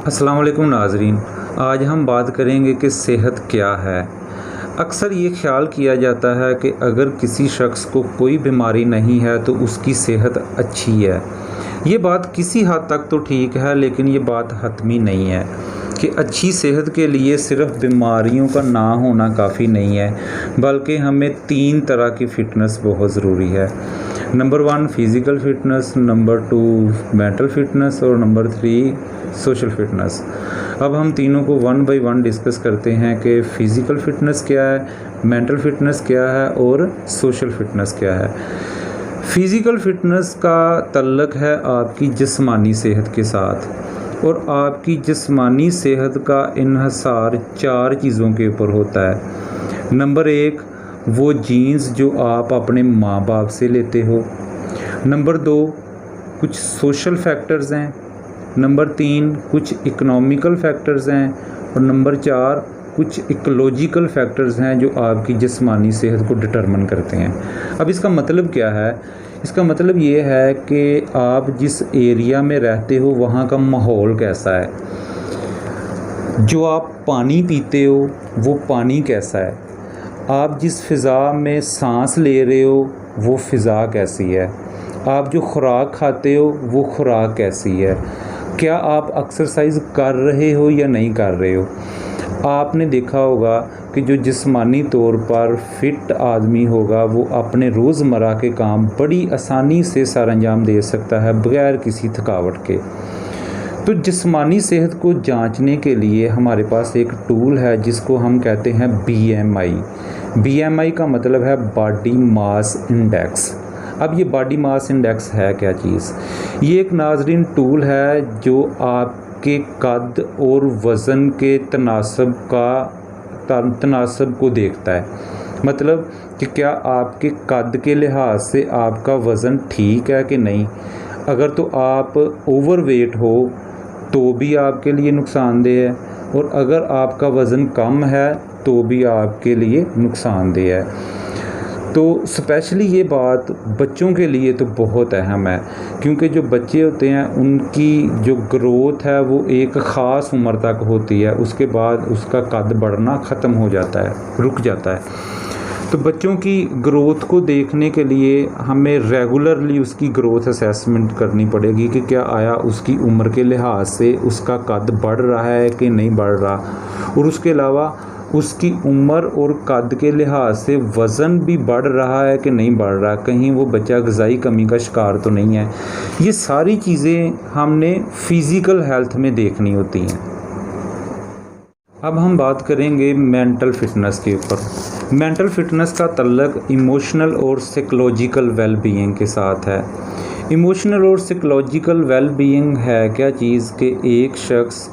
अस्सलाम वालेकुम नाज़रीन। आज हम बात करेंगे कि सेहत क्या है। अक्सर ये ख्याल किया जाता है कि अगर किसी शख्स को कोई बीमारी नहीं है तो उसकी सेहत अच्छी है। ये बात किसी हद तक तो ठीक है, लेकिन ये बात हतमी नहीं है कि अच्छी सेहत के लिए सिर्फ बीमारियों का ना होना काफ़ी नहीं है, बल्कि हमें 3 तरह की फ़िटनेस बहुत ज़रूरी है। Number 1 physical fitness, number 2 mental fitness और नंबर 3 सोशल फ़िटनेस। अब हम तीनों को वन बाय वन डिस्कस करते हैं कि फ़िज़िकल फ़िटनेस क्या है, मेंटल फ़िटनेस क्या है और सोशल फ़िटनेस क्या है। फ़िज़िकल फ़िटनेस का तल्लुक़ है आपकी जिस्मानी सेहत के साथ, और आपकी जिस्मानी सेहत का इन्हिसार 4 चीज़ों के ऊपर होता है। नंबर 1 वो जीन्स जो आप अपने माँ बाप से लेते हो। नंबर 2 कुछ सोशल फैक्टर्स हैं। नंबर 3 कुछ इकोनॉमिकल फैक्टर्स हैं। और नंबर 4 कुछ इकोलॉजिकल फैक्टर्स हैं जो आपकी जिस्मानी सेहत को डिटरमिन करते हैं। अब इसका मतलब क्या है? इसका मतलब ये है कि आप जिस एरिया में रहते हो वहाँ का माहौल कैसा है, जो आप पानी पीते हो वो पानी कैसा है, आप जिस फ़िज़ा में सांस ले रहे हो वो फ़िज़ा कैसी है, आप जो खुराक खाते हो वो खुराक कैसी है, क्या आप एक्सरसाइज कर रहे हो या नहीं कर रहे हो। आपने देखा होगा कि जो जिस्मानी तौर पर फ़िट आदमी होगा वो अपने रोज़मर्रा के काम बड़ी आसानी से सरअंजाम दे सकता है बग़ैर किसी थकावट के। तो जिस्मानी सेहत को जांचने के लिए हमारे पास एक टूल है जिसको हम कहते हैं BMI। BMI का मतलब है बॉडी मास इंडेक्स। अब ये बॉडी मास इंडेक्स है क्या चीज़? ये एक नाज़रीन टूल है जो आपके कद और वज़न के तनासब को देखता है। मतलब कि क्या आपके कद के लिहाज से आपका वज़न ठीक है कि नहीं। अगर तो आप ओवरवेट हो तो भी आपके लिए नुकसानदेह है, और अगर आपका वज़न कम है तो भी आपके लिए नुकसानदेह है। तो स्पेशली ये बात बच्चों के लिए तो बहुत अहम है, क्योंकि जो बच्चे होते हैं उनकी जो ग्रोथ है वो एक ख़ास उम्र तक होती है, उसके बाद उसका कद बढ़ना ख़त्म हो जाता है, रुक जाता है। तो बच्चों की ग्रोथ को देखने के लिए हमें रेगुलरली उसकी ग्रोथ असेसमेंट करनी पड़ेगी कि क्या आया उसकी उम्र के लिहाज से उसका कद बढ़ रहा है कि नहीं बढ़ रहा, और उसके अलावा उसकी उम्र और कद के लिहाज से वज़न भी बढ़ रहा है कि नहीं बढ़ रहा, कहीं वो बच्चा ग़िज़ाई कमी का शिकार तो नहीं है। ये सारी चीज़ें हमने फ़िज़िकल हेल्थ में देखनी होती हैं। अब हम बात करेंगे मेंटल फ़िटनेस के ऊपर। मेंटल फ़िटनेस का तल्लुक़ इमोशनल और साइकोलॉजिकल वेल बीइंग के साथ है। इमोशनल और साइकोलॉजिकल वेल बीइंग है क्या चीज़ कि एक शख्स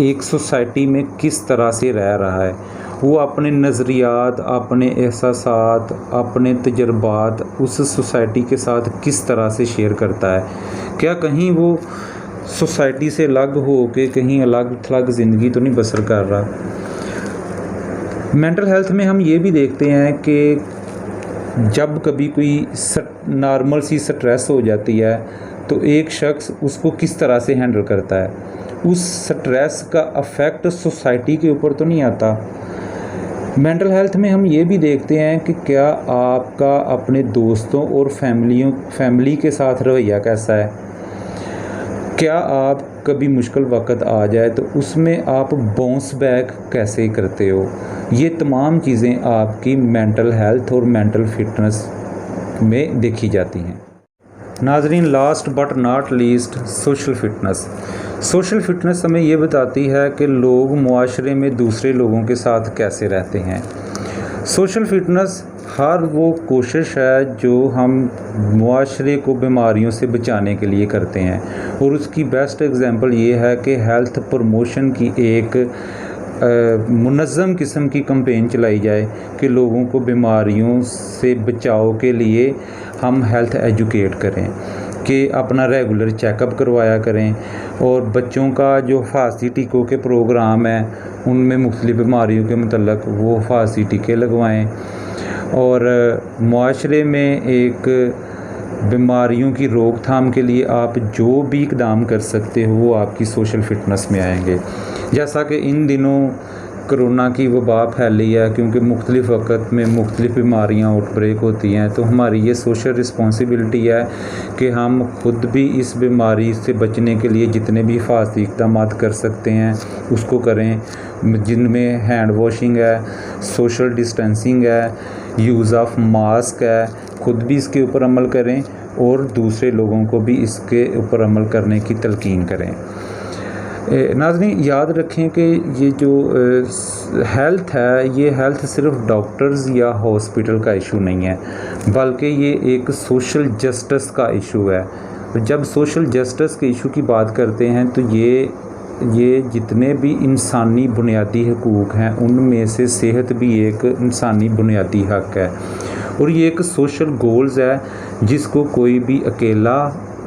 एक सोसाइटी में किस तरह से रह रहा है, वो अपने नज़रियात, अपने एहसासात, अपने तजुर्बात उस सोसाइटी के साथ किस तरह से शेयर करता है। क्या कहीं वो सोसाइटी से अलग हो के कहीं अलग थलग ज़िंदगी तो नहीं बसर कर रहा। मेंटल हेल्थ में हम ये भी देखते हैं कि जब कभी कोई नॉर्मल सी स्ट्रेस हो जाती है तो एक शख्स उसको किस तरह से हैंडल करता है। उस स्ट्रेस का अफेक्ट सोसाइटी के ऊपर तो नहीं आता। मेंटल हेल्थ में हम ये भी देखते हैं कि क्या आपका अपने दोस्तों और फैमिली के साथ रवैया कैसा है। क्या आप कभी मुश्किल वक्त आ जाए तो उसमें आप बाउंस बैक कैसे करते हो। ये तमाम चीज़ें आपकी मेंटल हेल्थ और मेंटल फिटनेस में देखी जाती हैं। नाज़रीन, last but not least social fitness. Social fitness हमें ये बताती है कि लोग मुआशरे में दूसरे लोगों के साथ कैसे रहते हैं। सोशल फ़िटनेस हर वो कोशिश है जो हम मुआशरे को बीमारियों से बचाने के लिए करते हैं, और उसकी बेस्ट एग्ज़ाम्पल ये है कि हेल्थ प्रमोशन की एक मुनज़्ज़म किस्म की कैंपेन चलाई जाए कि लोगों को बीमारियों से बचाव के लिए हम हेल्थ एजुकेट करें, कि अपना रेगुलर चेकअप करवाया करें, और बच्चों का जो हिफाजती टीकों के प्रोग्राम है उनमें मुख्तलिफ़ बीमारियों के मतलब वो हिफाजती टीके लगवाएँ, और मुआशरे में एक बीमारियों की रोकथाम के लिए आप जो भी इकदाम कर सकते हो वो आपकी सोशल फिटनेस में आएंगे। जैसा कि इन दिनों कोरोना की वबा फैली है, क्योंकि मुख्तलिफ़ वक़्त में मुख्तलिफ़ बीमारियाँ आउटब्रेक होती हैं, तो हमारी ये सोशल रिस्पॉन्सिबिलिटी है कि हम खुद भी इस बीमारी से बचने के लिए जितने भी हिफाजती इक़दाम कर सकते हैं उसको करें, जिनमें हैंड वॉशिंग है, सोशल डिस्टेंसिंग है, यूज़ ऑफ मास्क है। खुद भी इसके ऊपर अमल करें और दूसरे लोगों को भी इसके ऊपर अमल करने की तलकीन करें। नाज़रीन, याद रखें कि ये जो हेल्थ है, ये हेल्थ सिर्फ डॉक्टर्स या हॉस्पिटल का इशू नहीं है, बल्कि ये एक सोशल जस्टिस का इशू है। जब सोशल जस्टिस के इशू की बात करते हैं तो ये जितने भी इंसानी बुनियादी हकूक़ हैं उनमें से सेहत भी एक इंसानी बुनियादी हक़ है, और ये एक सोशल गोल्स है जिसको कोई भी अकेला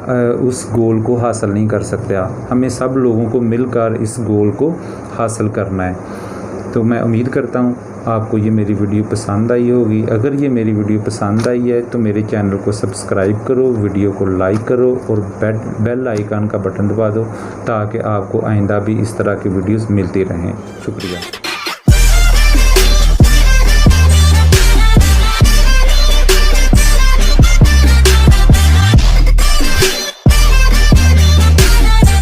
उस गोल को हासिल नहीं कर सकता। हमें सब लोगों को मिलकर इस गोल को हासिल करना है। तो मैं उम्मीद करता हूँ आपको ये मेरी वीडियो पसंद आई होगी। अगर ये मेरी वीडियो पसंद आई है तो मेरे चैनल को सब्सक्राइब करो, वीडियो को लाइक करो और बेल आइकन का बटन दबा दो, ताकि आपको आइंदा भी इस तरह की वीडियोस मिलती रहें। शुक्रिया।